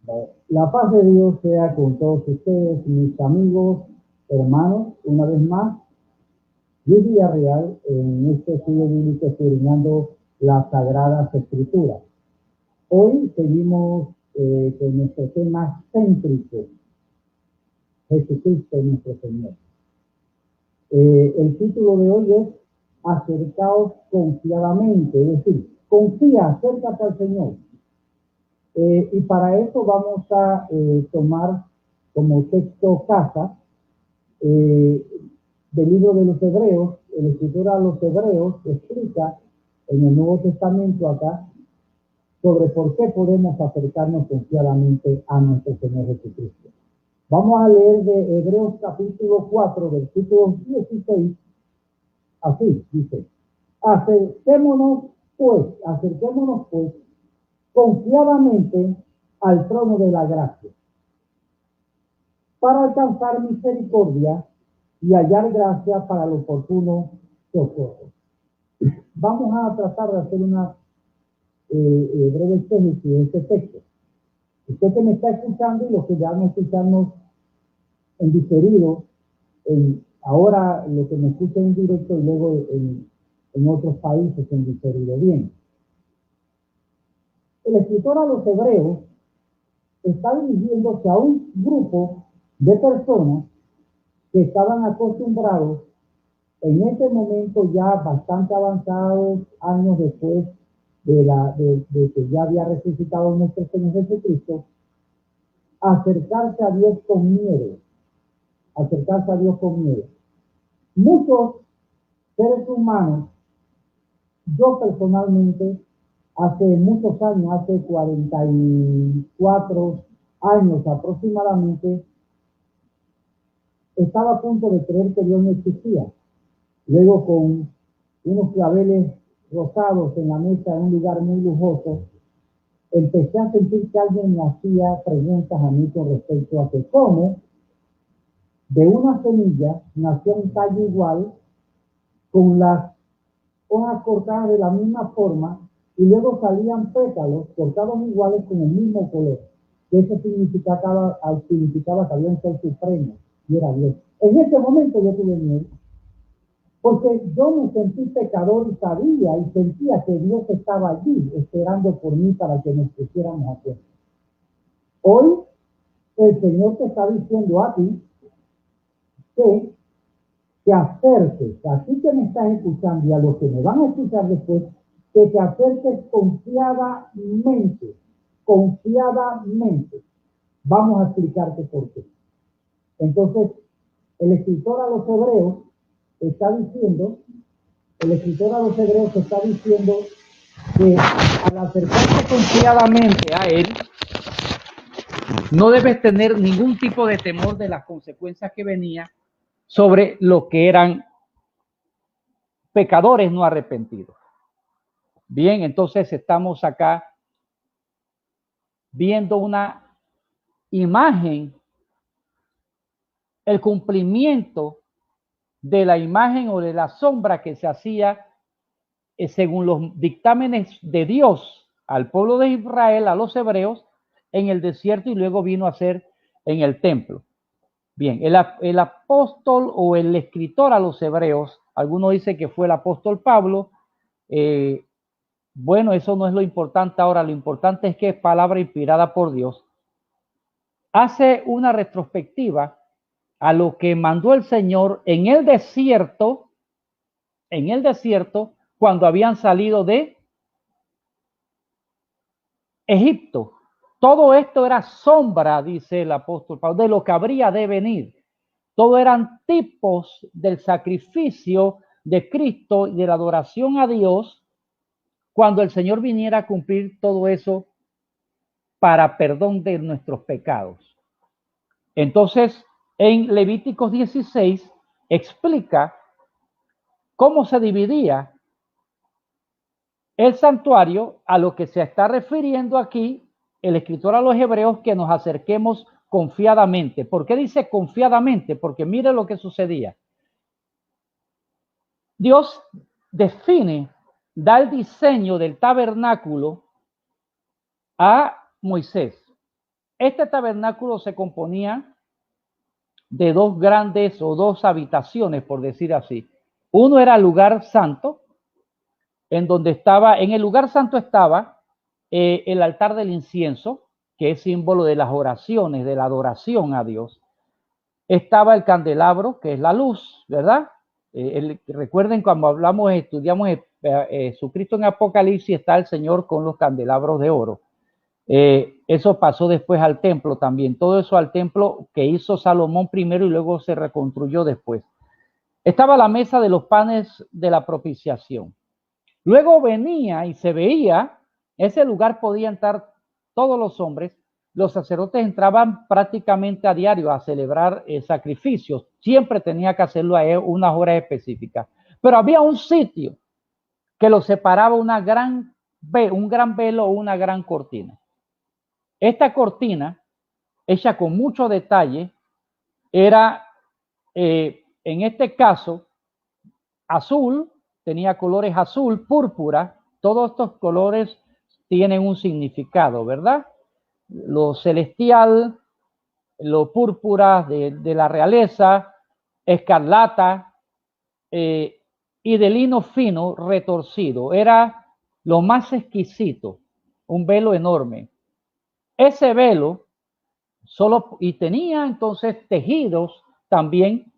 La paz de Dios sea con todos ustedes, mis amigos, hermanos, una vez más, Luis Villarreal, en este estudio bíblico escudriñando las Sagradas Escrituras. Hoy seguimos con nuestro tema céntrico, Jesucristo nuestro Señor. El título de hoy es Acercaos confiadamente, es decir, confía, acércate al Señor. Y para eso vamos a tomar como texto casa del libro de los Hebreos. El escritor a los Hebreos explica en el Nuevo Testamento acá sobre por qué podemos acercarnos confiadamente a nuestro Señor Jesucristo. Vamos a leer de Hebreos capítulo 4, versículos 16, así dice: acerquémonos pues confiadamente al trono de la gracia, para alcanzar misericordia y hallar gracia para el oportuno socorro. Vamos a tratar de hacer una breve exégesis de este texto. Usted que me está escuchando y los que ya me escuchamos en diferido, ahora lo que me escuchan en directo y luego en otros países en diferido. Bien, el escritor a los Hebreos está dirigiéndose a un grupo de personas que estaban acostumbrados en ese momento, ya bastante avanzados, años después de que ya había resucitado nuestro Señor Jesucristo, acercarse a Dios con miedo, acercarse a Dios con miedo. Muchos seres humanos, yo personalmente, hace muchos años, hace 44 años aproximadamente, estaba a punto de creer que Dios no existía. Luego, con unos claveles rosados en la mesa en un lugar muy lujoso, empecé a sentir que alguien me hacía preguntas a mí con respecto a que cómo de una semilla nació un tallo igual, con las hojas cortadas de la misma forma, y luego salían pétalos cortados iguales con el mismo color. Eso significaba que había un ser supremo y era Dios. En ese momento yo tuve miedo, porque yo me sentí pecador y sabía y sentía que Dios estaba allí esperando por mí para que nos pusiéramos a cuenta. Hoy el Señor te está diciendo a ti que te acerques, a ti que me estás escuchando y a los que me van a escuchar después, que te acerques confiadamente, confiadamente. Vamos a explicarte por qué. Entonces, el escritor a los Hebreos está diciendo, que al acercarse confiadamente a él, no debes tener ningún tipo de temor de las consecuencias que venía sobre lo que eran pecadores no arrepentidos. Bien, entonces estamos acá viendo una imagen, el cumplimiento de la imagen o de la sombra que se hacía según los dictámenes de Dios al pueblo de Israel, a los hebreos, en el desierto, y luego vino a ser en el templo. Bien, el apóstol o el escritor a los hebreos, algunos dicen que fue el apóstol Pablo. Bueno, eso no es lo importante ahora, lo importante es que es palabra inspirada por Dios. Hace una retrospectiva a lo que mandó el Señor en el desierto, cuando habían salido de Egipto. Todo esto era sombra, dice el apóstol Pablo, de lo que habría de venir. Todo eran tipos del sacrificio de Cristo y de la adoración a Dios cuando el Señor viniera a cumplir todo eso para perdón de nuestros pecados. Entonces, en Levíticos 16 explica cómo se dividía el santuario, a lo que se está refiriendo aquí el escritor a los hebreos, que nos acerquemos confiadamente. ¿Por qué dice confiadamente? Porque mire lo que sucedía. Dios define, da el diseño del tabernáculo a Moisés. este tabernáculo se componía de dos grandes o dos habitaciones, por decir así. Uno era el lugar santo, en donde estaba, en el lugar santo estaba el altar del incienso, que es símbolo de las oraciones, de la adoración a Dios. Estaba el candelabro, que es la luz, ¿verdad? Recuerden cuando hablamos, estudiamos Jesucristo en Apocalipsis, está el Señor con los candelabros de oro. Eso pasó después al templo también. Todo eso al templo que hizo Salomón primero y luego se reconstruyó después. Estaba la mesa de los panes de la propiciación. Luego venía y se veía, ese lugar podían entrar todos los hombres. Los sacerdotes entraban prácticamente a diario a celebrar sacrificios. Siempre tenía que hacerlo a unas horas específicas. Pero había un sitio que lo separaba un gran velo o una gran cortina. Esta cortina, hecha con mucho detalle, era, en este caso, azul, tenía colores azul, púrpura. Todos estos colores tienen un significado, ¿verdad? Lo celestial, lo púrpura de la realeza, escarlata, y de lino fino retorcido. Era lo más exquisito, un velo enorme. Ese velo solo, y tenía entonces tejidos también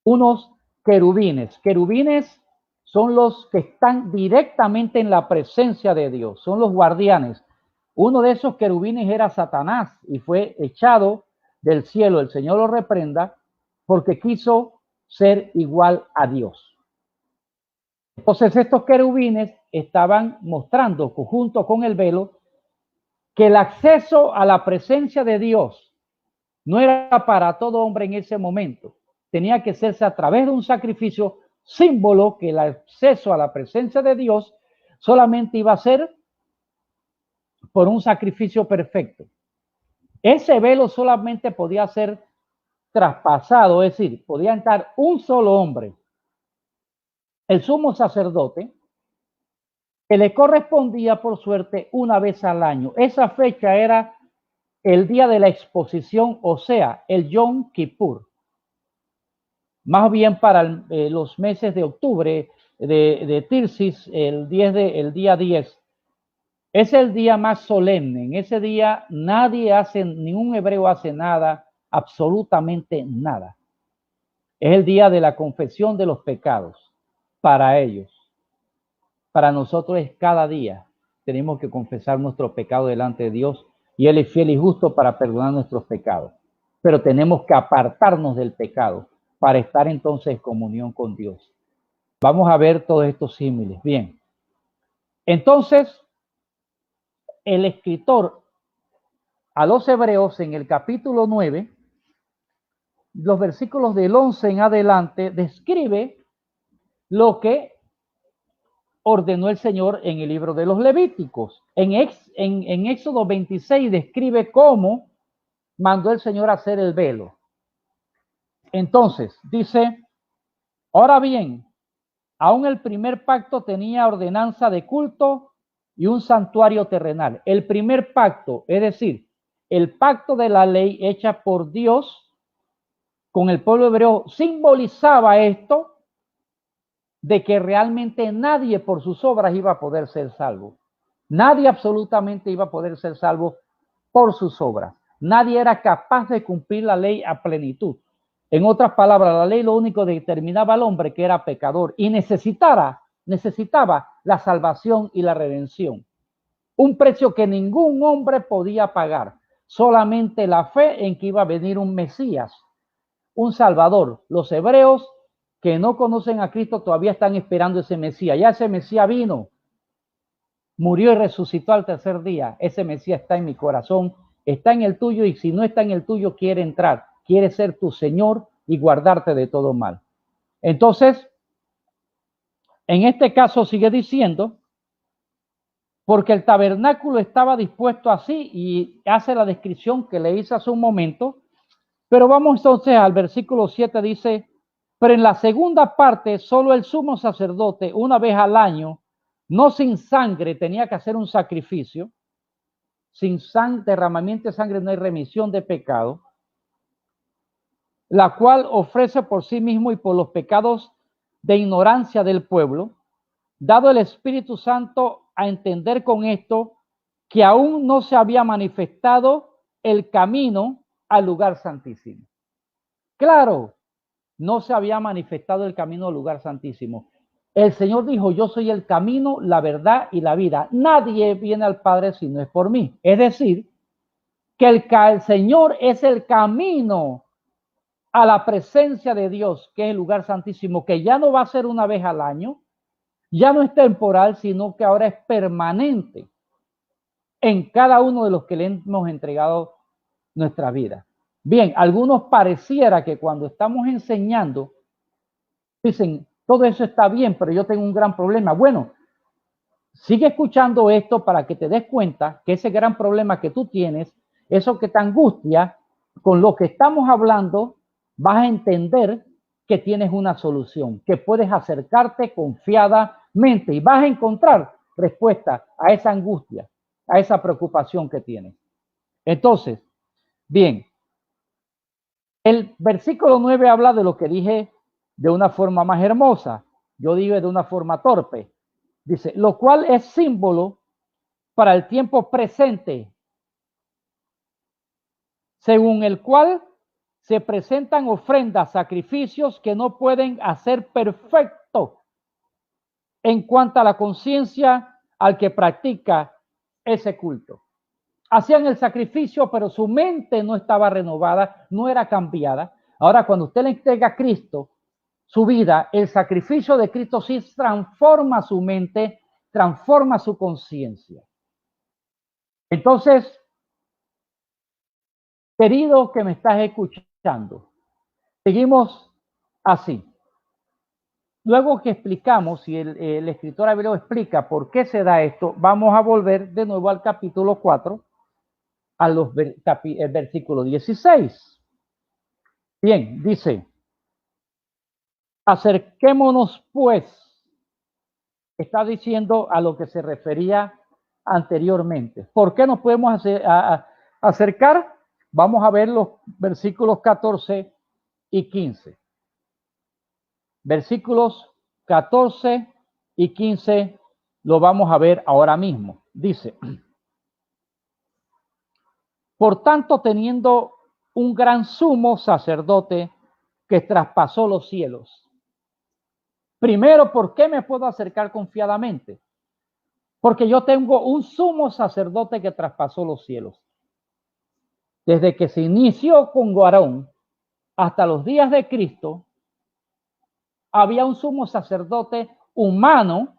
unos querubines. Querubines son los que están directamente en la presencia de Dios, son los guardianes. Uno de esos querubines era Satanás y fue echado del cielo. El Señor lo reprenda porque quiso ser igual a Dios. Entonces estos querubines estaban mostrando junto con el velo que el acceso a la presencia de Dios no era para todo hombre en ese momento. Tenía que hacerse a través de un sacrificio, símbolo que el acceso a la presencia de Dios solamente iba a ser por un sacrificio perfecto. Ese velo solamente podía ser traspasado, es decir, podía entrar un solo hombre, el sumo sacerdote, que le correspondía por suerte una vez al año. Esa fecha era el día de la exposición, o sea, el Yom Kippur. Más bien para los meses de octubre de Tirsis, el día 10. Es el día más solemne. En ese día nadie hace, ningún hebreo hace nada, absolutamente nada. Es el día de la confesión de los pecados para ellos. Para nosotros es cada día. Tenemos que confesar nuestro pecado delante de Dios y Él es fiel y justo para perdonar nuestros pecados. Pero tenemos que apartarnos del pecado para estar entonces en comunión con Dios. Vamos a ver todos estos símiles. Bien. Entonces, el escritor a los hebreos en el capítulo 9, los versículos del 11 en adelante, describe lo que ordenó el Señor en el libro de los Levíticos. En Éxodo 26 describe cómo mandó el Señor a hacer el velo. Entonces, dice, ahora bien, aún el primer pacto tenía ordenanza de culto y un santuario terrenal. El primer pacto, es decir, el pacto de la ley hecha por Dios con el pueblo hebreo, simbolizaba esto de que realmente nadie por sus obras iba a poder ser salvo. Nadie absolutamente iba a poder ser salvo por sus obras. Nadie era capaz de cumplir la ley a plenitud. En otras palabras, la ley lo único que determinaba al hombre que era pecador y necesitaba la salvación y la redención. Un precio que ningún hombre podía pagar. Solamente la fe en que iba a venir un Mesías, un Salvador. Los hebreos que no conocen a Cristo todavía están esperando ese Mesías. Ya ese Mesías vino, murió y resucitó al tercer día. Ese Mesías está en mi corazón, está en el tuyo, y si no está en el tuyo, quiere entrar, quiere ser tu Señor y guardarte de todo mal. Entonces, en este caso sigue diciendo, porque el tabernáculo estaba dispuesto así, y hace la descripción que le hice hace un momento. Pero vamos entonces al versículo 7, dice, pero en la segunda parte, solo el sumo sacerdote, una vez al año, no sin sangre, tenía que hacer un sacrificio. sin derramamiento de sangre no hay remisión de pecado, la cual ofrece por sí mismo y por los pecados de ignorancia del pueblo, dado el Espíritu Santo a entender con esto que aún no se había manifestado el camino al lugar santísimo. Claro, no se había manifestado el camino al lugar santísimo. El Señor dijo, yo soy el camino, la verdad y la vida. Nadie viene al Padre si no es por mí. Es decir, que el Señor es el camino a la presencia de Dios, que es el lugar santísimo, que ya no va a ser una vez al año, ya no es temporal, sino que ahora es permanente en cada uno de los que le hemos entregado nuestra vida. Bien, algunos pareciera que cuando estamos enseñando, dicen, todo eso está bien, pero yo tengo un gran problema. Bueno, sigue escuchando esto para que te des cuenta que ese gran problema que tú tienes, eso que te angustia, con lo que estamos hablando, vas a entender que tienes una solución, que puedes acercarte confiadamente y vas a encontrar respuesta a esa angustia, a esa preocupación que tienes. Entonces, bien, el versículo 9 habla de lo que dije de una forma más hermosa. Yo digo de una forma torpe. Dice, lo cual es símbolo para el tiempo presente, según el cual se presentan ofrendas, sacrificios que no pueden hacer perfecto en cuanto a la conciencia al que practica ese culto. Hacían el sacrificio, pero su mente no estaba renovada, no era cambiada. Ahora, cuando usted le entrega a Cristo su vida, el sacrificio de Cristo sí transforma su mente, transforma su conciencia. Entonces, querido que me estás escuchando, seguimos así. Luego que explicamos, y el escritor hebreo explica por qué se da esto, vamos a volver de nuevo al capítulo 4, el versículo 16. Bien, dice, acerquémonos pues, está diciendo a lo que se refería anteriormente. ¿Por qué nos podemos acercar? Vamos a ver los versículos 14 y 15. Versículos 14 y 15 lo vamos a ver ahora mismo. Dice, por tanto, teniendo un gran sumo sacerdote que traspasó los cielos. Primero, ¿por qué me puedo acercar confiadamente? Porque yo tengo un sumo sacerdote que traspasó los cielos. Desde que se inició con Aarón hasta los días de Cristo, había un sumo sacerdote humano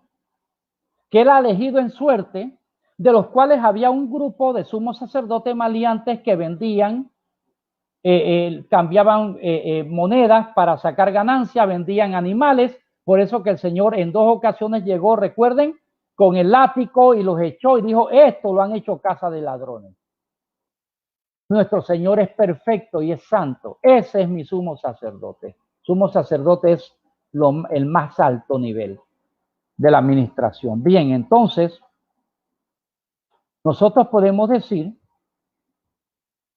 que era elegido en suerte, de los cuales había un grupo de sumos sacerdotes maleantes que vendían, cambiaban monedas para sacar ganancia, vendían animales. Por eso que el Señor en 2 ocasiones llegó, recuerden, con el látigo y los echó y dijo, esto lo han hecho casa de ladrones. Nuestro Señor es perfecto y es santo. Ese es mi sumo sacerdote. Sumo sacerdote es el más alto nivel de la administración. Bien, entonces, nosotros podemos decir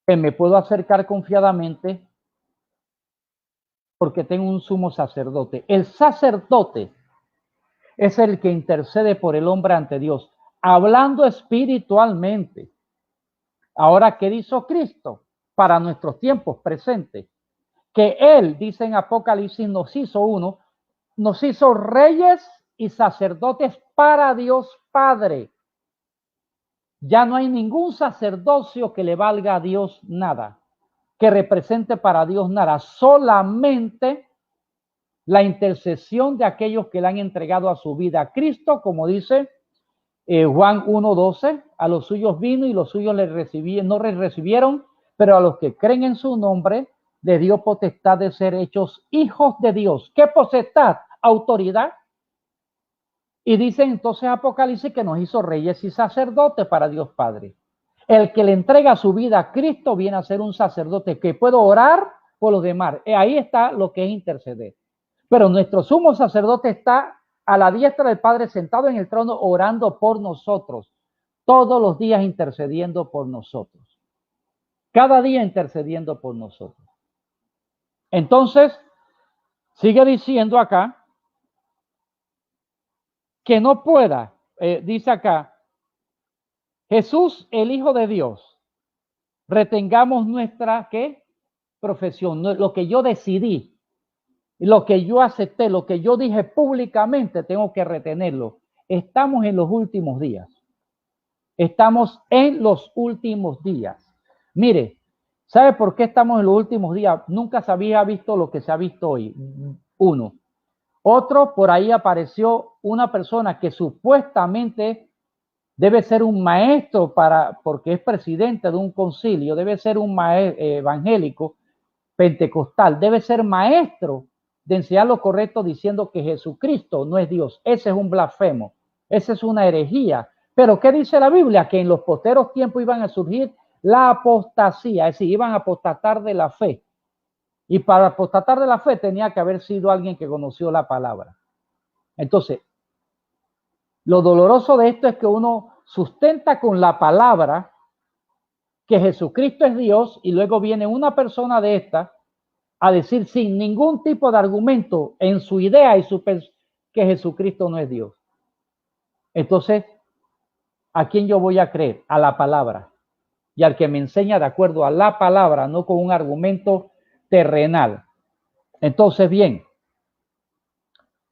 que me puedo acercar confiadamente porque tengo un sumo sacerdote. El sacerdote es el que intercede por el hombre ante Dios, hablando espiritualmente. Ahora, ¿qué hizo Cristo para nuestros tiempos presentes? Que Él, dice en Apocalipsis, nos hizo reyes y sacerdotes para Dios Padre. Ya no hay ningún sacerdocio que le valga a Dios nada, que represente para Dios nada, solamente la intercesión de aquellos que le han entregado a su vida a Cristo, como dice Juan 1:12, a los suyos vino y los suyos no le recibieron, pero a los que creen en su nombre le dio potestad de ser hechos hijos de Dios. ¿Qué potestad? Autoridad. Y dice entonces Apocalipsis que nos hizo reyes y sacerdotes para Dios Padre. El que le entrega su vida a Cristo viene a ser un sacerdote que puede orar por los demás. Ahí está lo que es interceder. Pero nuestro sumo sacerdote está a la diestra del Padre sentado en el trono orando por nosotros. todos los días intercediendo por nosotros. Cada día intercediendo por nosotros. Entonces, sigue diciendo acá que no pueda, dice acá, Jesús, el Hijo de Dios, retengamos nuestra, ¿qué? Profesión, lo que yo decidí, lo que yo acepté, lo que yo dije públicamente, tengo que retenerlo. Estamos en los últimos días. Estamos en los últimos días. Mire, ¿sabe por qué estamos en los últimos días? Nunca se había visto lo que se ha visto hoy. Uno. Otro, por ahí apareció una persona que supuestamente debe ser un maestro porque es presidente de un concilio, debe ser un evangélico pentecostal, debe ser maestro de enseñar lo correcto diciendo que Jesucristo no es Dios. Ese es un blasfemo, esa es una herejía. Pero ¿qué dice la Biblia? Que en los posteros tiempos iban a surgir la apostasía, es decir, iban a apostatar de la fe. Y para apostatar de la fe tenía que haber sido alguien que conoció la palabra. Entonces, lo doloroso de esto es que uno sustenta con la palabra que Jesucristo es Dios y luego viene una persona de esta a decir sin ningún tipo de argumento en su idea y que Jesucristo no es Dios. Entonces, ¿a quién yo voy a creer? A la palabra. Y al que me enseña de acuerdo a la palabra, no con un argumento terrenal. Entonces, bien,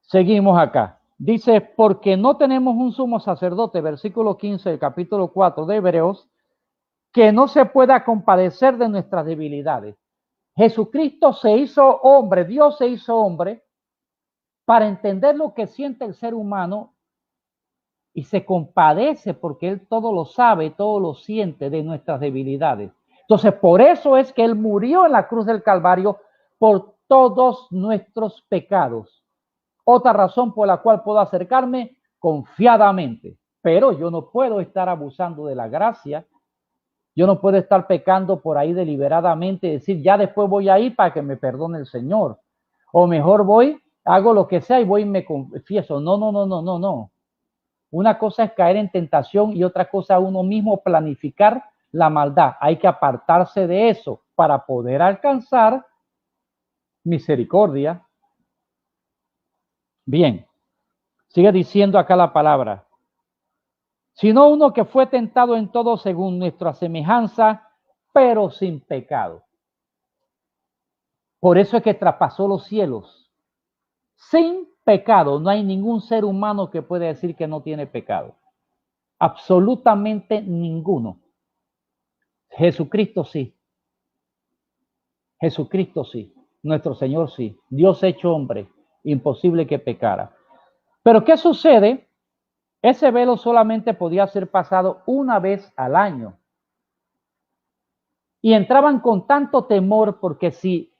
seguimos acá. Dice, porque no tenemos un sumo sacerdote, versículo 15 del capítulo 4 de Hebreos, que no se pueda compadecer de nuestras debilidades. Jesucristo se hizo hombre, Dios se hizo hombre para entender lo que siente el ser humano y se compadece porque Él todo lo sabe, todo lo siente de nuestras debilidades. Entonces, por eso es que Él murió en la cruz del Calvario por todos nuestros pecados. Otra razón por la cual puedo acercarme confiadamente, pero yo no puedo estar abusando de la gracia. Yo no puedo estar pecando por ahí deliberadamente y decir, ya después voy a ir para que me perdone el Señor. O mejor voy, hago lo que sea y voy y me confieso. No. Una cosa es caer en tentación y otra cosa uno mismo planificar la maldad. Hay que apartarse de eso para poder alcanzar misericordia. Bien, sigue diciendo acá la palabra. Sino uno que fue tentado en todo según nuestra semejanza, pero sin pecado. Por eso es que traspasó los cielos. Sin pecado. No hay ningún ser humano que pueda decir que no tiene pecado. Absolutamente ninguno. Jesucristo sí. Jesucristo sí. Nuestro Señor sí. Dios hecho hombre. Imposible que pecara. Pero ¿qué sucede? Ese velo solamente podía ser pasado una vez al año. Y entraban con tanto temor porque si,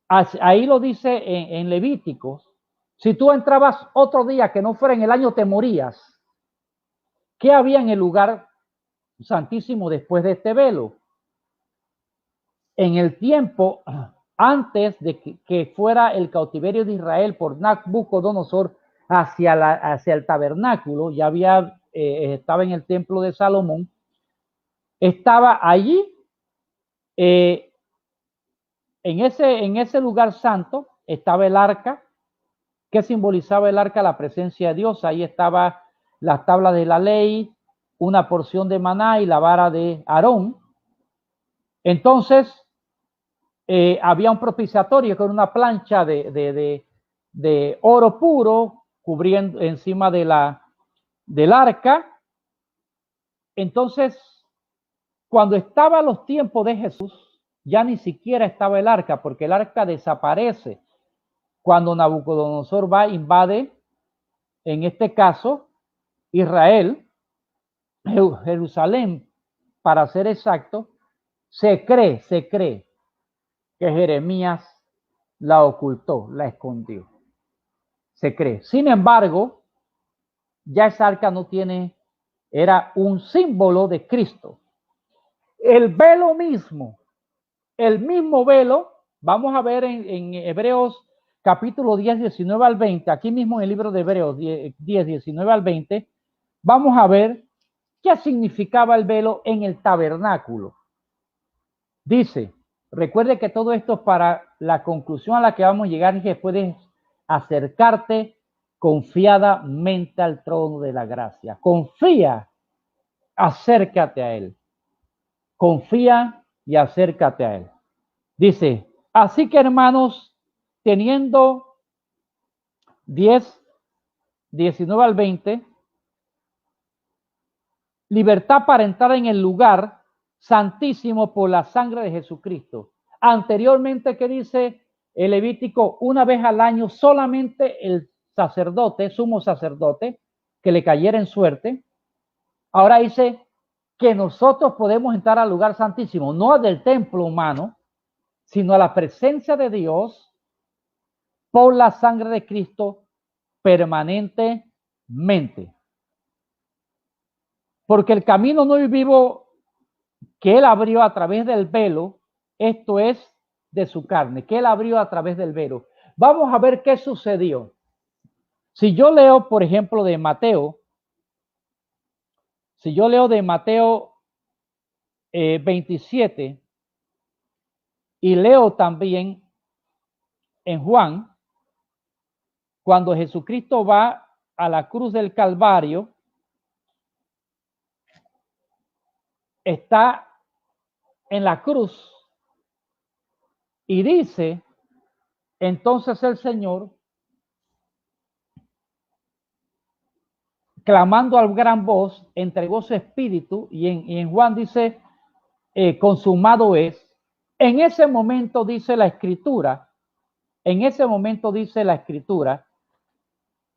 ahí lo dice en Levíticos, si tú entrabas otro día que no fuera en el año te morías. ¿Qué había en el lugar santísimo después de este velo? En el tiempo antes de que fuera el cautiverio de Israel por Nabucodonosor hacia el tabernáculo, ya estaba en el templo de Salomón, estaba allí en ese lugar santo estaba el arca. ¿Qué simbolizaba el arca? La presencia de Dios. Ahí estaba las tablas de la ley, una porción de maná y la vara de Aarón. Entonces, había un propiciatorio con una plancha de oro puro cubriendo encima del arca. Entonces, cuando estaban los tiempos de Jesús, ya ni siquiera estaba el arca, porque el arca desaparece cuando Nabucodonosor invade, en este caso, Israel, Jerusalén, para ser exacto. Se cree que Jeremías la ocultó, la escondió. Se cree. Sin embargo, ya esa arca era un símbolo de Cristo. El velo mismo, el mismo velo, vamos a ver en Hebreos capítulo 10, 19 al 20, aquí mismo en el libro de Hebreos 10, 19 al 20, vamos a ver ¿qué significaba el velo en el tabernáculo? Dice, recuerde que todo esto para la conclusión a la que vamos a llegar es que puedes acercarte confiadamente al trono de la gracia. Confía, acércate a él. Confía y acércate a él. Dice, así que hermanos, teniendo 19 al 20, libertad para entrar en el lugar santísimo por la sangre de Jesucristo. Anteriormente, ¿qué dice el Levítico? Una vez al año solamente el sacerdote, sumo sacerdote, que le cayera en suerte. Ahora dice que nosotros podemos entrar al lugar santísimo, no del templo humano, sino a la presencia de Dios por la sangre de Cristo permanentemente. Porque el camino no vivo que él abrió a través del velo, esto es de su carne, que él abrió a través del velo. Vamos a ver qué sucedió. Si yo leo, por ejemplo, de Mateo, 27 y leo también en Juan, cuando Jesucristo va a la cruz del Calvario, está en la cruz y dice, entonces el Señor, clamando a gran voz, entregó su espíritu y en Juan dice, consumado es. En ese momento dice la escritura,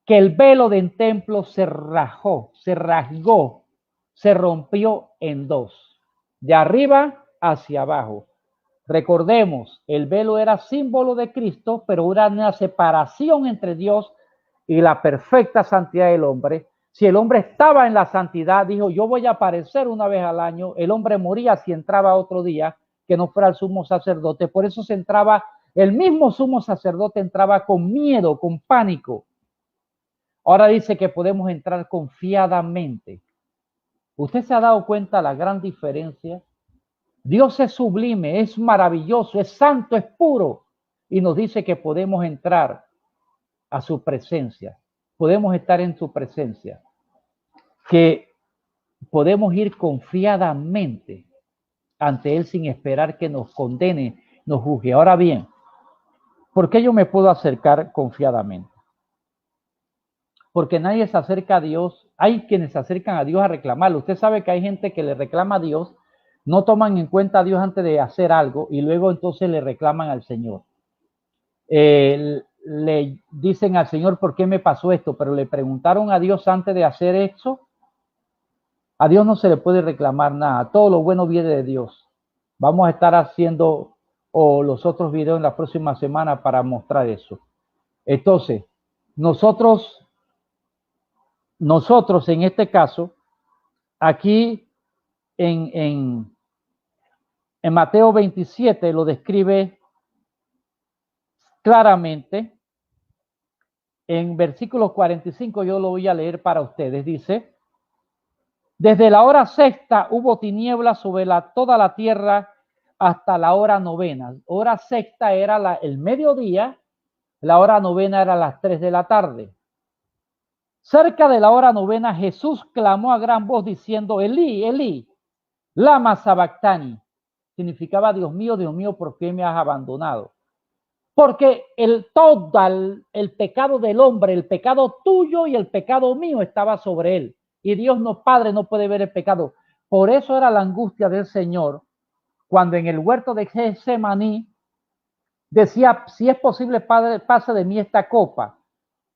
que el velo del templo se rasgó, se rompió en dos, de arriba hacia abajo. Recordemos, el velo era símbolo de Cristo, pero era una separación entre Dios y la perfecta santidad del hombre. Si el hombre estaba en la santidad, dijo, yo voy a aparecer una vez al año, el hombre moría si entraba otro día, que no fuera el sumo sacerdote. Por eso se entraba, el mismo sumo sacerdote entraba con miedo, con pánico. Ahora dice que podemos entrar confiadamente. ¿Usted se ha dado cuenta la gran diferencia? Dios es sublime, es maravilloso, es santo, es puro. Y nos dice que podemos entrar a su presencia. Podemos estar en su presencia. Que podemos ir confiadamente ante Él sin esperar que nos condene, nos juzgue. Ahora bien, ¿por qué yo me puedo acercar confiadamente? Porque nadie se acerca a Dios. Hay quienes se acercan a Dios a reclamarlo. Usted sabe que hay gente que le reclama a Dios, no toman en cuenta a Dios antes de hacer algo y luego entonces le reclaman al Señor. Le dicen al Señor, ¿por qué me pasó esto? Pero le preguntaron a Dios antes de hacer eso. A Dios no se le puede reclamar nada. Todo lo bueno viene de Dios. Vamos a estar haciendo los otros videos en la próxima semana para mostrar eso. Entonces, nosotros en este caso, aquí en Mateo 27 lo describe claramente. En versículo 45 yo lo voy a leer para ustedes. Dice, desde la hora sexta hubo tinieblas sobre toda la tierra hasta la hora novena. Hora sexta era el mediodía, la hora novena era las 3 de la tarde. Cerca de la hora novena, Jesús clamó a gran voz diciendo, Elí, Elí, lama sabactani. Significaba, Dios mío, ¿por qué me has abandonado? Porque todo el pecado del hombre, el pecado tuyo y el pecado mío estaba sobre él. Y Dios Padre no puede ver el pecado. Por eso era la angustia del Señor cuando en el huerto de Getsemaní decía, si es posible, Padre, pase de mí esta copa.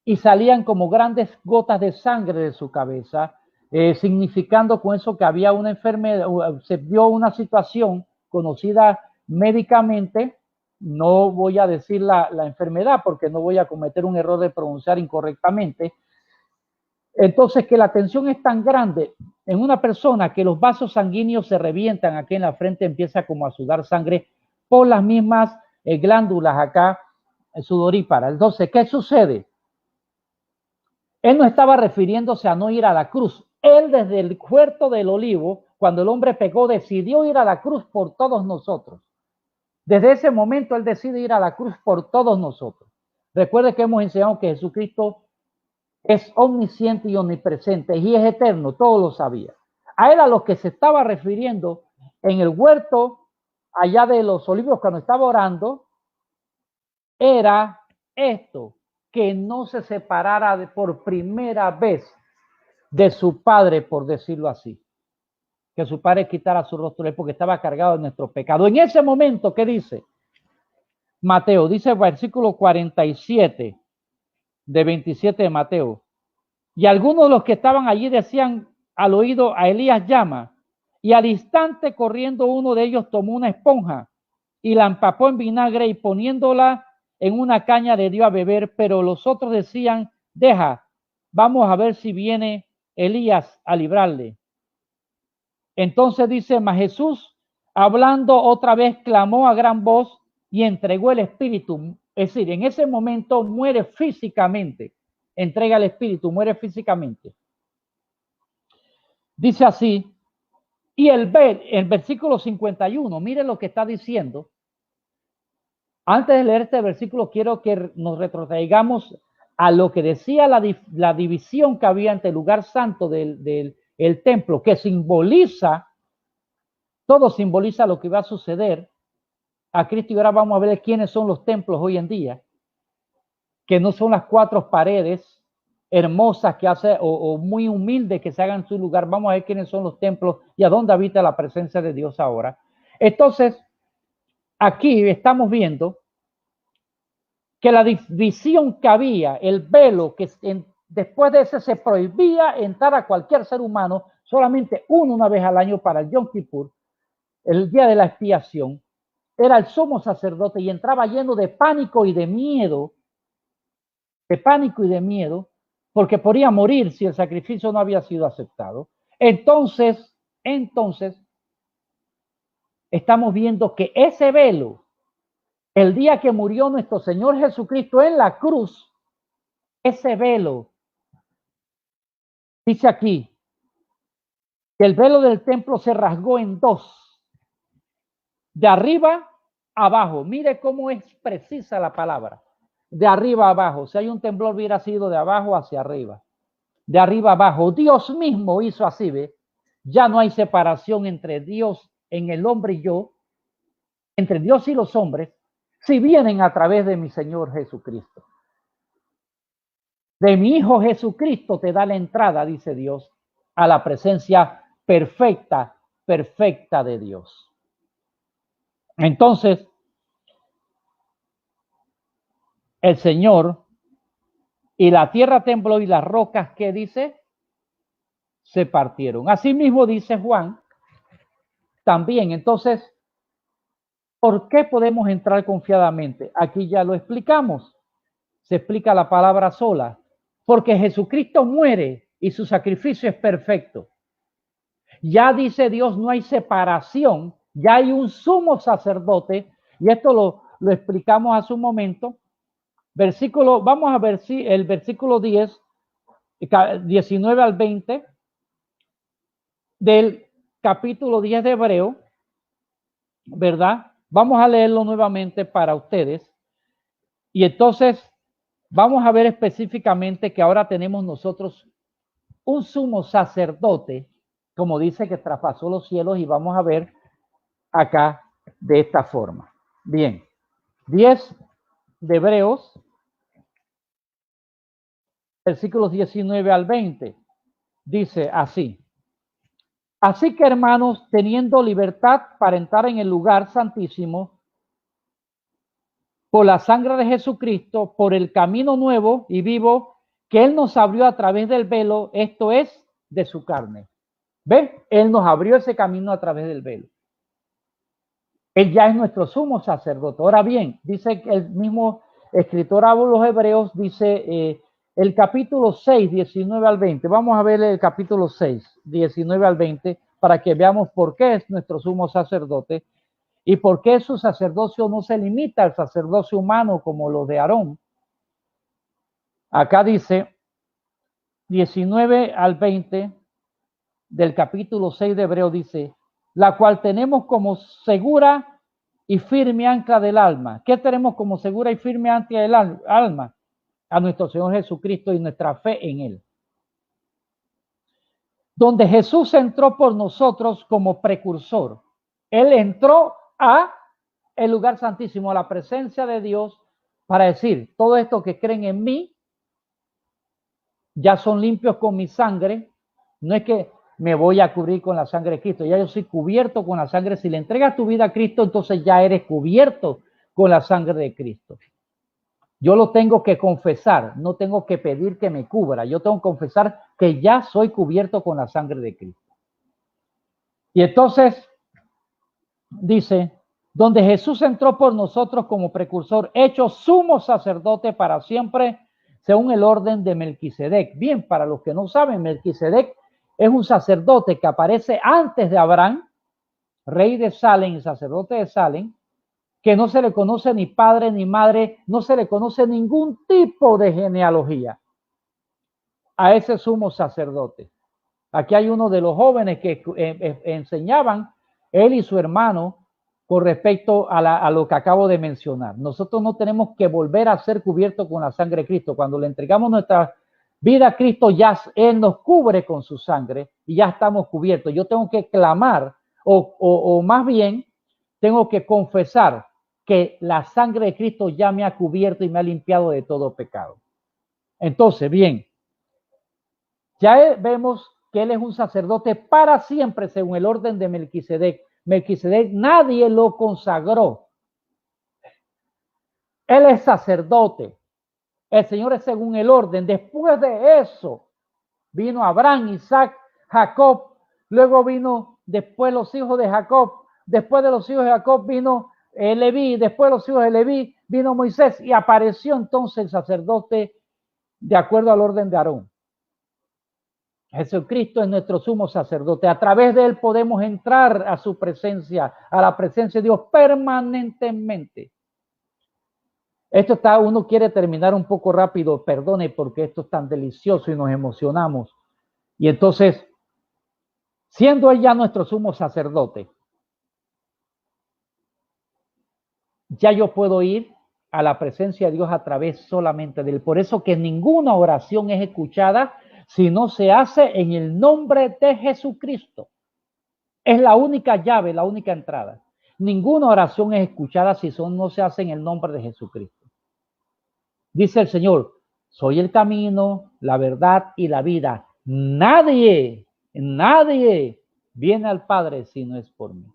Y salían como grandes gotas de sangre de su cabeza, significando con eso que había una enfermedad, se vio una situación conocida médicamente. No voy a decir la enfermedad porque no voy a cometer un error de pronunciar incorrectamente. Entonces, que la tensión es tan grande en una persona que los vasos sanguíneos se revientan, aquí en la frente empieza como a sudar sangre por las mismas glándulas acá sudoríparas. Entonces, ¿qué sucede? Él no estaba refiriéndose a no ir a la cruz. Él desde el huerto del olivo, cuando el hombre pecó, decidió ir a la cruz por todos nosotros. Desde ese momento Él decide ir a la cruz por todos nosotros. Recuerde que hemos enseñado que Jesucristo es omnisciente y omnipresente y es eterno, todo lo sabía. A Él a lo que se estaba refiriendo en el huerto, allá de los olivos, cuando estaba orando, era esto, que no se separara por primera vez de su Padre, por decirlo así. Que su Padre quitara su rostro de él porque estaba cargado de nuestro pecado. En ese momento, ¿qué dice? Mateo, dice el versículo 47 de 27 de Mateo. Y algunos de los que estaban allí decían al oído, a Elías llama. Y al instante corriendo uno de ellos tomó una esponja y la empapó en vinagre y poniéndola en una caña le dio a beber, pero los otros decían, deja, vamos a ver si viene Elías a librarle. Entonces dice, mas Jesús, hablando otra vez, clamó a gran voz y entregó el espíritu. Es decir, en ese momento muere físicamente, entrega el espíritu, muere físicamente. Dice así, y el versículo 51, mire lo que está diciendo. Antes de leer este versículo, quiero que nos retrotraigamos a lo que decía la división que había entre el lugar santo del templo, que simboliza, todo simboliza lo que va a suceder a Cristo. Y ahora vamos a ver quiénes son los templos hoy en día, que no son las cuatro paredes hermosas que hace o muy humildes que se hagan en su lugar. Vamos a ver quiénes son los templos y a dónde habita la presencia de Dios ahora. Entonces, aquí estamos viendo que la división que había, el velo, que después de ese se prohibía entrar a cualquier ser humano, solamente una vez al año para el Yom Kippur, el día de la expiación, era el sumo sacerdote y entraba lleno de pánico y de miedo, porque podría morir si el sacrificio no había sido aceptado. Entonces, estamos viendo que ese velo, el día que murió nuestro Señor Jesucristo en la cruz, ese velo, dice aquí, que el velo del templo se rasgó en dos, de arriba a abajo. Mire cómo es precisa la palabra, de arriba a abajo. Si hay un temblor, hubiera sido de abajo hacia arriba, de arriba a abajo. Dios mismo hizo así, ¿ve? Ya no hay separación entre Dios en el hombre y yo, entre Dios y los hombres, si vienen a través de mi Señor Jesucristo. De mi Hijo Jesucristo te da la entrada, dice Dios, a la presencia perfecta de Dios. Entonces, el Señor y la tierra tembló y las rocas, ¿qué dice? Se partieron. Asimismo dice Juan también. Entonces, ¿por qué podemos entrar confiadamente? Aquí ya lo explicamos. Se explica la palabra sola. Porque Jesucristo muere y su sacrificio es perfecto. Ya dice Dios, no hay separación, ya hay un sumo sacerdote, y esto lo explicamos hace un momento. Vamos a ver si el versículo 10, 19 al 20 del capítulo 10 de Hebreo, ¿verdad? Vamos a leerlo nuevamente para ustedes. Y entonces vamos a ver específicamente que ahora tenemos nosotros un sumo sacerdote, como dice, que traspasó los cielos, y vamos a ver acá de esta forma. Bien, 10 de Hebreos, versículos 19 al 20, dice así. Así que, hermanos, teniendo libertad para entrar en el lugar santísimo, por la sangre de Jesucristo, por el camino nuevo y vivo que Él nos abrió a través del velo, esto es, de su carne. ¿Ve? Él nos abrió ese camino a través del velo. Él ya es nuestro sumo sacerdote. Ahora bien, dice el mismo escritor a los Hebreos, dice el capítulo 6, 19 al 20. Vamos a ver el capítulo 6, 19 al 20, para que veamos por qué es nuestro sumo sacerdote y por qué su sacerdocio no se limita al sacerdocio humano como lo de Aarón. Acá dice 19 al 20, del capítulo 6 de Hebreo dice, la cual tenemos como segura y firme ancla del alma. ¿Qué tenemos como segura y firme ancla del alma? A nuestro Señor Jesucristo y nuestra fe en Él. Donde Jesús entró por nosotros como precursor. Él entró a el lugar santísimo, a la presencia de Dios, para decir, todo esto que creen en mí, ya son limpios con mi sangre. No es que me voy a cubrir con la sangre de Cristo, ya yo soy cubierto con la sangre. Si le entregas tu vida a Cristo, entonces ya eres cubierto con la sangre de Cristo. Yo lo tengo que confesar, no tengo que pedir que me cubra, yo tengo que confesar que ya soy cubierto con la sangre de Cristo. Y entonces dice, donde Jesús entró por nosotros como precursor, hecho sumo sacerdote para siempre, según el orden de Melquisedec. Bien, para los que no saben, Melquisedec es un sacerdote que aparece antes de Abraham, rey de Salem y sacerdote de Salem, que no se le conoce ni padre ni madre, no se le conoce ningún tipo de genealogía a ese sumo sacerdote. Aquí hay uno de los jóvenes que enseñaban, él y su hermano, con respecto a lo que acabo de mencionar. Nosotros no tenemos que volver a ser cubiertos con la sangre de Cristo. Cuando le entregamos nuestra vida a Cristo, ya Él nos cubre con su sangre y ya estamos cubiertos. Yo tengo que clamar, o más bien, tengo que confesar que la sangre de Cristo ya me ha cubierto y me ha limpiado de todo pecado. Entonces, bien, ya vemos que Él es un sacerdote para siempre según el orden de Melquisedec. Melquisedec nadie lo consagró. Él es sacerdote. El Señor es según el orden. Después de eso vino Abraham, Isaac, Jacob. Luego vino después los hijos de Jacob. Después de los hijos de Jacob vino Leví. Después de los hijos de Leví vino Moisés. Y apareció entonces el sacerdote de acuerdo al orden de Aarón. Jesucristo es nuestro sumo sacerdote. A través de Él podemos entrar a su presencia, a la presencia de Dios permanentemente. Esto está, uno quiere terminar un poco rápido, perdone, porque esto es tan delicioso y nos emocionamos. Y entonces, siendo Él ya nuestro sumo sacerdote, ya yo puedo ir a la presencia de Dios a través solamente de Él. Por eso que ninguna oración es escuchada si no se hace en el nombre de Jesucristo. Es la única llave, la única entrada. Ninguna oración es escuchada si no se hace en el nombre de Jesucristo. Dice el Señor, soy el camino, la verdad y la vida. Nadie viene al Padre si no es por mí.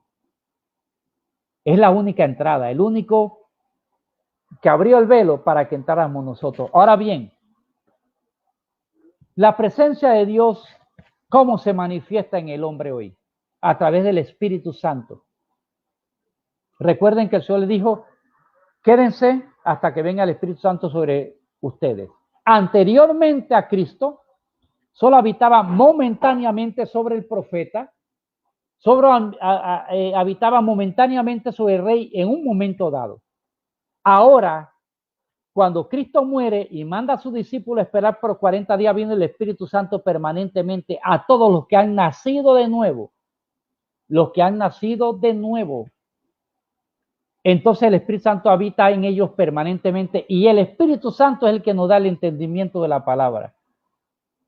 Es la única entrada, el único que abrió el velo para que entráramos nosotros. Ahora bien, la presencia de Dios, ¿cómo se manifiesta en el hombre hoy? A través del Espíritu Santo. Recuerden que el Señor le dijo, quédense hasta que venga el Espíritu Santo sobre ustedes. Anteriormente a Cristo, solo habitaba momentáneamente sobre el profeta, habitaba momentáneamente sobre el rey en un momento dado. Ahora, cuando Cristo muere y manda a sus discípulos a esperar por 40 días, viene el Espíritu Santo permanentemente a todos los que han nacido de nuevo. Los que han nacido de nuevo. Entonces el Espíritu Santo habita en ellos permanentemente y el Espíritu Santo es el que nos da el entendimiento de la palabra.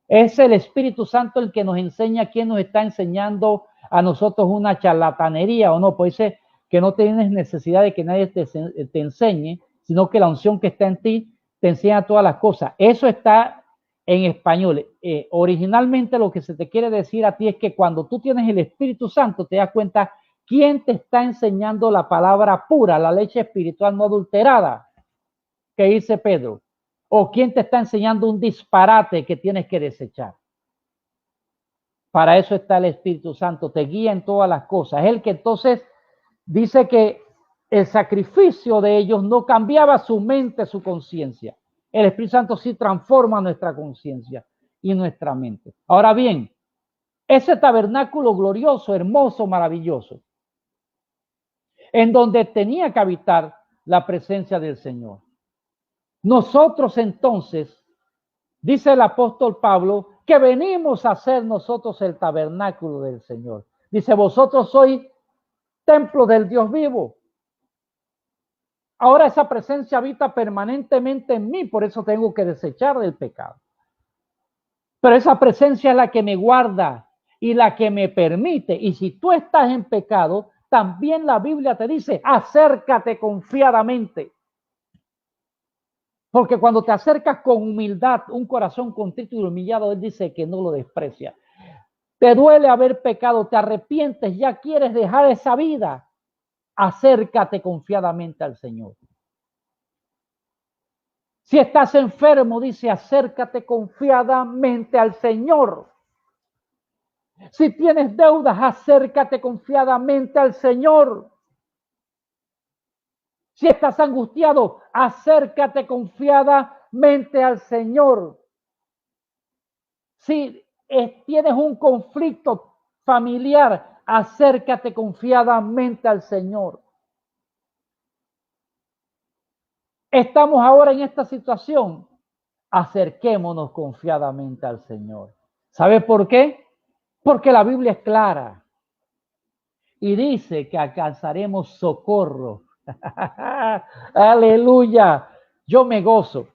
Es el Espíritu Santo el que nos enseña, quién nos está enseñando a nosotros una charlatanería o no. Puede ser que no tienes necesidad de que nadie te enseñe, sino que la unción que está en ti te enseña todas las cosas. Eso está en español. Originalmente lo que se te quiere decir a ti es que cuando tú tienes el Espíritu Santo te das cuenta quién te está enseñando la palabra pura, la leche espiritual no adulterada, que dice Pedro, o quién te está enseñando un disparate que tienes que desechar. Para eso está el Espíritu Santo, te guía en todas las cosas. Es el que entonces dice que el sacrificio de ellos no cambiaba su mente, su conciencia. El Espíritu Santo sí transforma nuestra conciencia y nuestra mente. Ahora bien, ese tabernáculo glorioso, hermoso, maravilloso, en donde tenía que habitar la presencia del Señor. Nosotros entonces, dice el apóstol Pablo, que venimos a ser nosotros el tabernáculo del Señor. Dice, vosotros sois templo del Dios vivo. Ahora esa presencia habita permanentemente en mí, por eso tengo que desechar del pecado. Pero esa presencia es la que me guarda y la que me permite. Y si tú estás en pecado, también la Biblia te dice, acércate confiadamente. Porque cuando te acercas con humildad, un corazón contrito y humillado, Él dice que no lo desprecia. Te duele haber pecado, te arrepientes, ya quieres dejar esa vida. Acércate confiadamente al Señor. Si estás enfermo, dice, acércate confiadamente al Señor. Si tienes deudas, acércate confiadamente al Señor. Si estás angustiado, acércate confiadamente al Señor. Si tienes un conflicto familiar, acércate confiadamente al Señor. Estamos ahora en esta situación, acerquémonos confiadamente al Señor. ¿Sabe por qué? Porque la Biblia es clara y dice que alcanzaremos socorro. Aleluya, yo me gozo.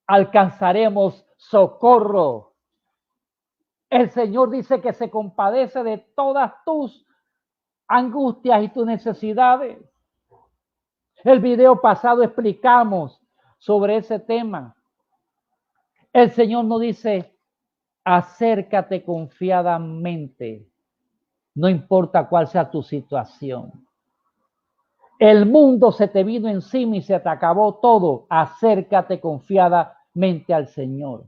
Alcanzaremos socorro. El Señor dice que se compadece de todas tus angustias y tus necesidades. El video pasado explicamos sobre ese tema. El Señor nos dice, acércate confiadamente, no importa cuál sea tu situación. El mundo se te vino encima y se te acabó todo. Acércate confiadamente al Señor.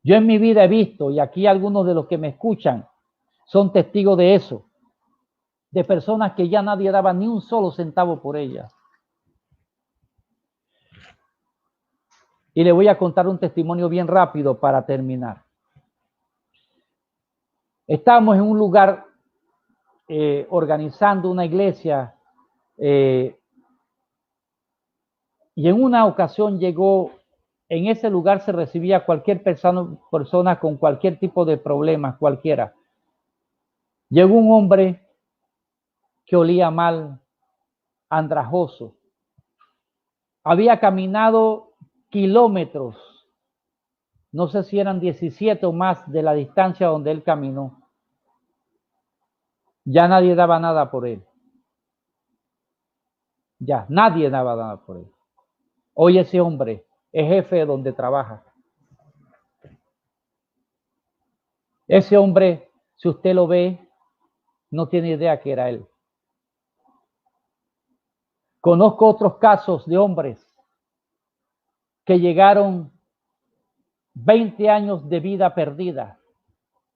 Yo en mi vida he visto, y aquí algunos de los que me escuchan son testigos de eso, de personas que ya nadie daba ni un solo centavo por ellas. Y le voy a contar un testimonio bien rápido para terminar. Estábamos en un lugar organizando una iglesia y en una ocasión llegó, en ese lugar se recibía cualquier persona con cualquier tipo de problemas, cualquiera. Llegó un hombre que olía mal, andrajoso. Había caminado kilómetros, no sé si eran 17 o más de la distancia donde él caminó. Ya nadie daba nada por él. Ya, nadie daba nada por él. Hoy ese hombre es jefe de donde trabaja. Ese hombre, si usted lo ve, no tiene idea que era él. Conozco otros casos de hombres que llegaron 20 años de vida perdida.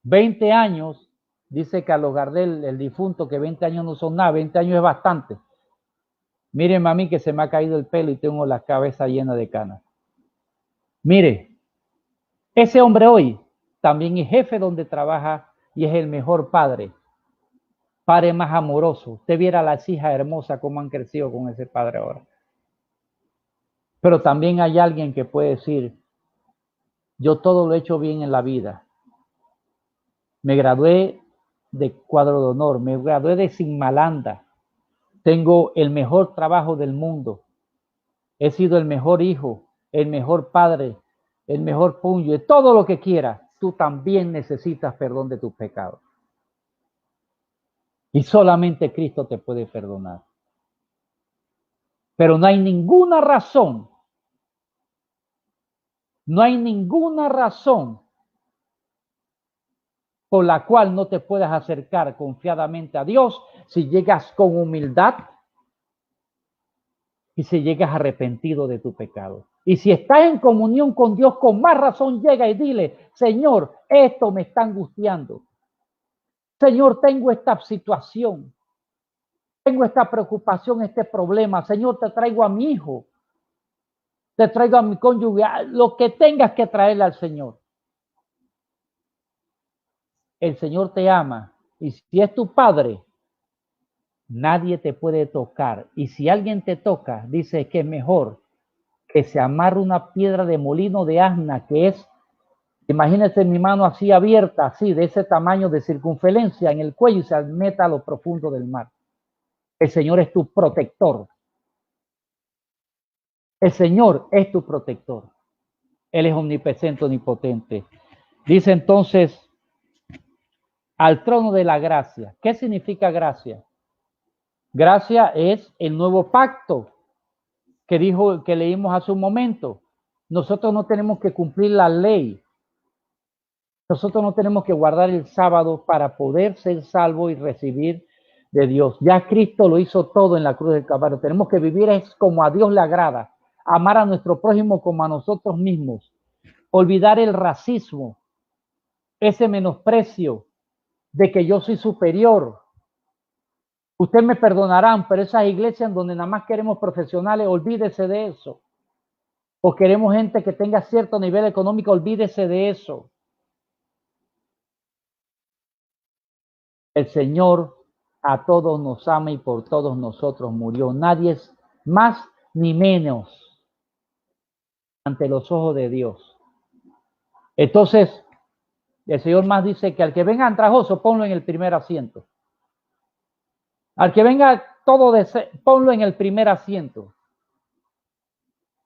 20 años, dice Carlos Gardel, el difunto, que 20 años no son nada, 20 años es bastante. Mírenme a mí que se me ha caído el pelo y tengo la cabeza llena de canas. Mire, ese hombre hoy también es jefe donde trabaja y es el mejor padre más amoroso. Usted viera a las hijas hermosas cómo han crecido con ese padre ahora. Pero también hay alguien que puede decir, yo todo lo he hecho bien en la vida. Me gradué de cuadro de honor, me gradué de sin malanda. Tengo el mejor trabajo del mundo. He sido el mejor hijo, el mejor padre, el mejor puño, todo lo que quieras. Tú también necesitas perdón de tus pecados. Y solamente Cristo te puede perdonar. Pero no hay ninguna razón por la cual no te puedas acercar confiadamente a Dios si llegas con humildad y si llegas arrepentido de tu pecado. Y si estás en comunión con Dios, con más razón llega y dile, Señor, esto me está angustiando. Señor, tengo esta situación. Tengo esta preocupación, este problema. Señor, te traigo a mi hijo. Te traigo a mi cónyuge. Lo que tengas que traerle al Señor. El Señor te ama. Y si es tu padre, nadie te puede tocar. Y si alguien te toca, dice que es mejor que se amarre una piedra de molino de asna, que es, imagínense mi mano así abierta, así, de ese tamaño de circunferencia en el cuello y se meta a lo profundo del mar. El Señor es tu protector. El Señor es tu protector. Él es omnipresente, omnipotente. Dice entonces, al trono de la gracia. ¿Qué significa gracia? Gracia es el nuevo pacto que leímos hace un momento. Nosotros no tenemos que cumplir la ley. Nosotros no tenemos que guardar el sábado para poder ser salvos y recibir de Dios. Ya Cristo lo hizo todo en la cruz del Calvario. Tenemos que vivir es como a Dios le agrada. Amar a nuestro prójimo como a nosotros mismos. Olvidar el racismo, ese menosprecio de que yo soy superior. Ustedes me perdonarán, pero esas iglesias en donde nada más queremos profesionales, olvídese de eso. O queremos gente que tenga cierto nivel económico, olvídese de eso. El Señor a todos nos ama y por todos nosotros murió. Nadie es más ni menos ante los ojos de Dios. Entonces, el Señor más dice que al que venga andrajoso, ponlo en el primer asiento. Al que venga todo ponlo en el primer asiento.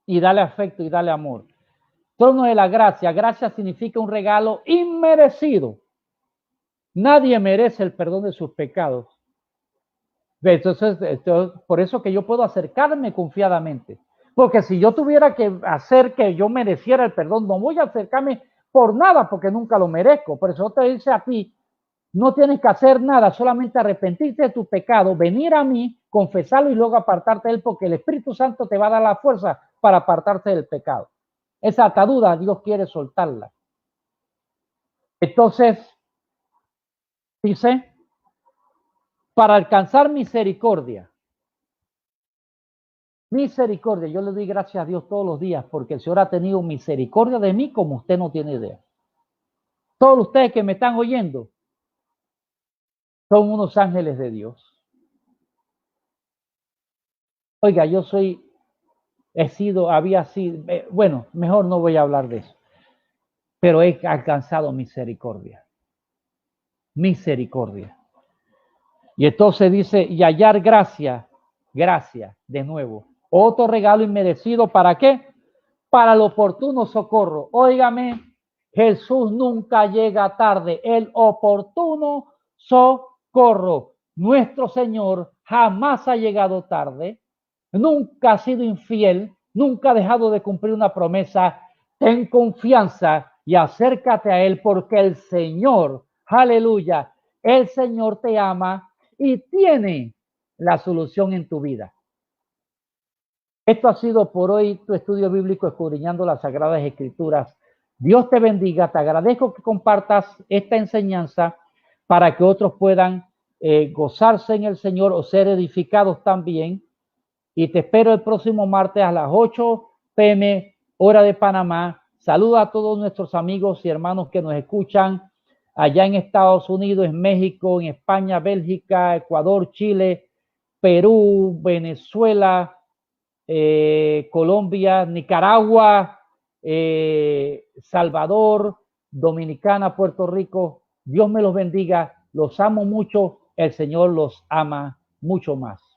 Y dale afecto y dale amor. Trono de la gracia. Gracia significa un regalo inmerecido. Nadie merece el perdón de sus pecados. Entonces, por eso que yo puedo acercarme confiadamente. Porque si yo tuviera que hacer que yo mereciera el perdón, no voy a acercarme por nada porque nunca lo merezco. Por eso te dice a ti, no tienes que hacer nada, solamente arrepentirte de tu pecado, venir a mí, confesarlo y luego apartarte de él, porque el Espíritu Santo te va a dar la fuerza para apartarte del pecado. Esa atadura Dios quiere soltarla. Entonces, dice, para alcanzar misericordia. Misericordia, yo le doy gracias a Dios todos los días porque el Señor ha tenido misericordia de mí como usted no tiene idea. Todos ustedes que me están oyendo son unos ángeles de Dios. Oiga, había sido, bueno, mejor no voy a hablar de eso, pero he alcanzado misericordia. Misericordia. Y entonces dice, y hallar gracia, de nuevo. Otro regalo inmerecido, ¿para qué? Para el oportuno socorro. Óigame, Jesús nunca llega tarde. El oportuno socorro. Nuestro Señor jamás ha llegado tarde. Nunca ha sido infiel. Nunca ha dejado de cumplir una promesa. Ten confianza y acércate a Él porque el Señor, aleluya, el Señor te ama y tiene la solución en tu vida. Esto ha sido por hoy tu estudio bíblico escudriñando las Sagradas Escrituras. Dios te bendiga. Te agradezco que compartas esta enseñanza para que otros puedan gozarse en el Señor o ser edificados también. Y te espero el próximo martes a las 8 p.m. hora de Panamá. Saluda a todos nuestros amigos y hermanos que nos escuchan allá en Estados Unidos, en México, en España, Bélgica, Ecuador, Chile, Perú, Venezuela, Colombia, Nicaragua, Salvador, Dominicana, Puerto Rico. Dios me los bendiga. Los amo mucho. El Señor los ama mucho más.